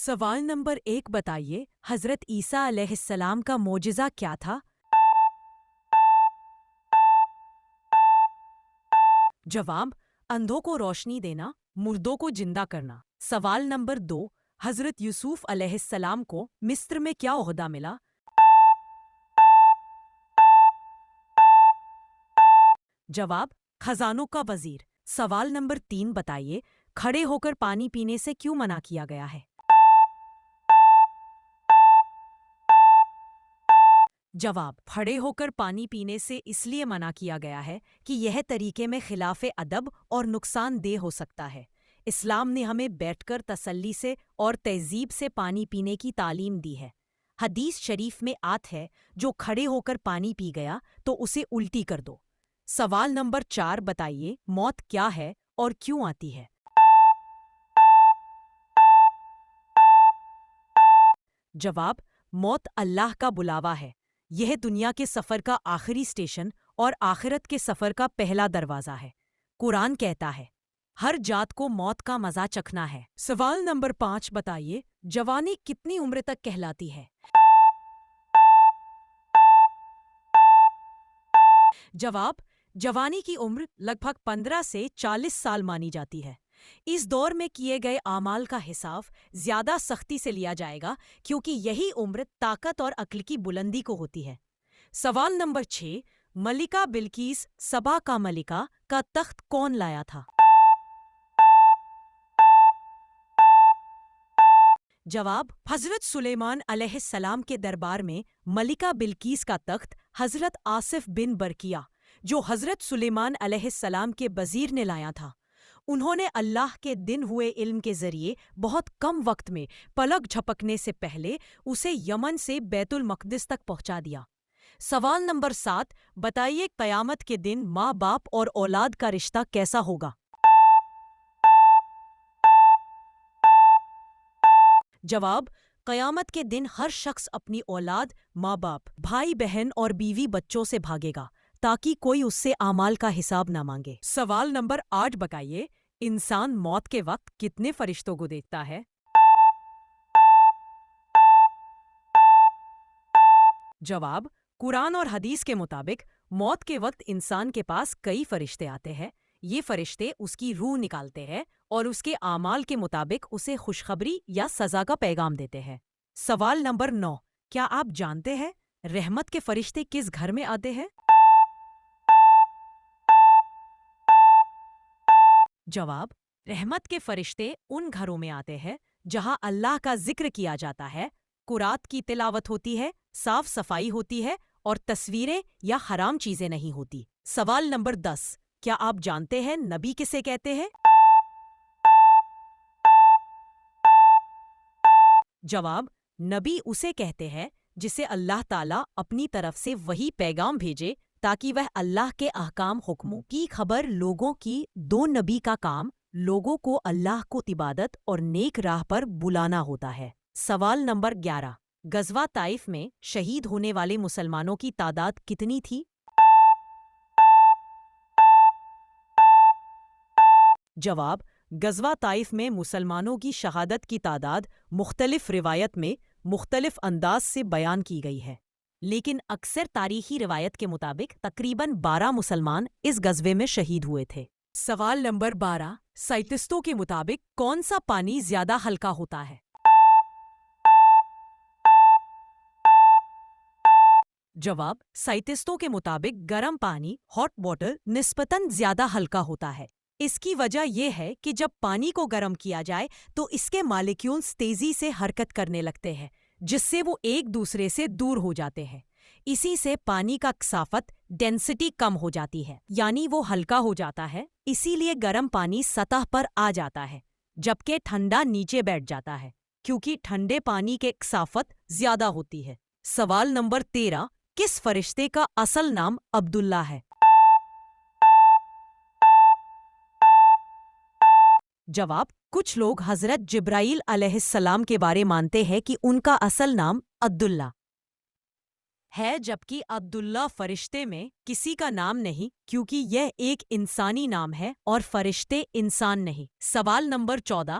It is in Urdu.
سوال نمبر 1 بتائیے حضرت عیسیٰ علیہ السلام کا معجزہ کیا تھا؟ جواب: اندھوں کو روشنی دینا، مردوں کو زندہ کرنا۔ سوال نمبر 2 حضرت یوسف علیہ السلام کو مصر میں کیا عہدہ ملا؟ جواب: خزانوں کا وزیر۔ سوال نمبر 3 بتائیے کھڑے ہو کر پانی پینے سے کیوں منع کیا گیا ہے؟ جواب: کھڑے ہو کر پانی پینے سے اس لیے منع کیا گیا ہے کہ یہ طریقے میں خلاف ادب اور نقصان دہ ہو سکتا ہے۔ اسلام نے ہمیں بیٹھ کر تسلی سے اور تہذیب سے پانی پینے کی تعلیم دی ہے۔ حدیث شریف میں آت ہے جو کھڑے ہو کر پانی پی گیا تو اسے الٹی کر دو۔ سوال نمبر 4 بتائیے موت کیا ہے اور کیوں آتی ہے؟ جواب: موت اللہ کا بلاوا ہے۔ یہ دنیا کے سفر کا آخری اسٹیشن اور آخرت کے سفر کا پہلا دروازہ ہے۔ قرآن کہتا ہے ہر جات کو موت کا مزہ چکھنا ہے۔ سوال نمبر 5 بتائیے جوانی کتنی عمر تک کہلاتی ہے؟ جواب: جوانی کی عمر لگ بھگ 15 سے 40 سال مانی جاتی ہے۔ اس دور میں کیے گئے اعمال کا حساب زیادہ سختی سے لیا جائے گا کیونکہ یہی عمر طاقت اور عقل کی بلندی کو ہوتی ہے۔ سوال نمبر 6 ملکہ بلقیس سبا کا ملکہ کا تخت کون لایا تھا؟ جواب: حضرت سلیمان علیہ السلام کے دربار میں ملکہ بلقیس کا تخت حضرت آصف بن برقیہ جو حضرت سلیمان علیہ السلام کے وزیر نے لایا تھا۔ انہوں نے اللہ کے دن ہوئے علم کے ذریعے بہت کم وقت میں پلک جھپکنے سے پہلے اسے یمن سے بیت المقدس تک پہنچا دیا۔ سوال نمبر 7 بتائیے قیامت کے دن ماں باپ اور اولاد کا رشتہ کیسا ہوگا؟ جواب: قیامت کے دن ہر شخص اپنی اولاد، ماں باپ، بھائی بہن اور بیوی بچوں سے بھاگے گا تاکہ کوئی اس سے اعمال کا حساب نہ مانگے۔ سوال نمبر 8 بتائیے انسان موت کے وقت کتنے فرشتوں کو دیکھتا ہے؟ جواب: قرآن اور حدیث کے مطابق موت کے وقت انسان کے پاس کئی فرشتے آتے ہیں۔ یہ فرشتے اس کی روح نکالتے ہیں اور اس کے اعمال کے مطابق اسے خوشخبری یا سزا کا پیغام دیتے ہیں۔ سوال نمبر 9 کیا آپ جانتے ہیں رحمت کے فرشتے کس گھر میں آتے ہیں؟ جواب: رحمت کے فرشتے ان گھروں میں آتے ہیں جہاں اللہ کا ذکر کیا جاتا ہے، قرآن کی تلاوت ہوتی ہے، صاف صفائی ہوتی ہے اور تصویریں یا حرام چیزیں نہیں ہوتی۔ سوال نمبر 10 کیا آپ جانتے ہیں نبی کسے کہتے ہیں؟ جواب: نبی اسے کہتے ہیں جسے اللہ تعالیٰ اپنی طرف سے وہی پیغام بھیجے تاکہ وہ اللہ کے احکام حکموں کی خبر لوگوں کی دو۔ نبی کا کام لوگوں کو اللہ کو عبادت اور نیک راہ پر بلانا ہوتا ہے۔ سوال نمبر 11 غزوہ طائف میں شہید ہونے والے مسلمانوں کی تعداد کتنی تھی؟ جواب: غزوہ طائف میں مسلمانوں کی شہادت کی تعداد مختلف روایت میں مختلف انداز سے بیان کی گئی ہے، لیکن اکثر تاریخی روایت کے مطابق تقریباً 12 مسلمان اس غزوے میں شہید ہوئے تھے۔ سوال نمبر 12 سائنٹسٹوں کے مطابق کون سا پانی زیادہ ہلکا ہوتا ہے؟ جواب: سائنٹسٹوں کے مطابق گرم پانی ہاٹ واٹر نسبتاً زیادہ ہلکا ہوتا ہے۔ اس کی وجہ یہ ہے کہ جب پانی کو گرم کیا جائے تو اس کے مالیکیولز تیزی سے حرکت کرنے لگتے ہیں جس سے وہ ایک دوسرے سے دور ہو جاتے ہیں۔ اسی سے پانی کا کثافت ڈینسٹی کم ہو جاتی ہے، یعنی وہ ہلکا ہو جاتا ہے۔ اسی لیے گرم پانی سطح پر آ جاتا ہے جبکہ ٹھنڈا نیچے بیٹھ جاتا ہے کیونکہ ٹھنڈے پانی کے کثافت زیادہ ہوتی ہے۔ سوال نمبر 13 کس فرشتے کا اصل نام عبداللہ ہے؟ جواب: کچھ لوگ حضرت جبرائیل علیہ السلام کے بارے مانتے ہیں کہ ان کا اصل نام عبداللہ ہے، جبکہ عبداللہ فرشتے میں کسی کا نام نہیں کیونکہ یہ ایک انسانی نام ہے اور فرشتے انسان نہیں۔ سوال نمبر 14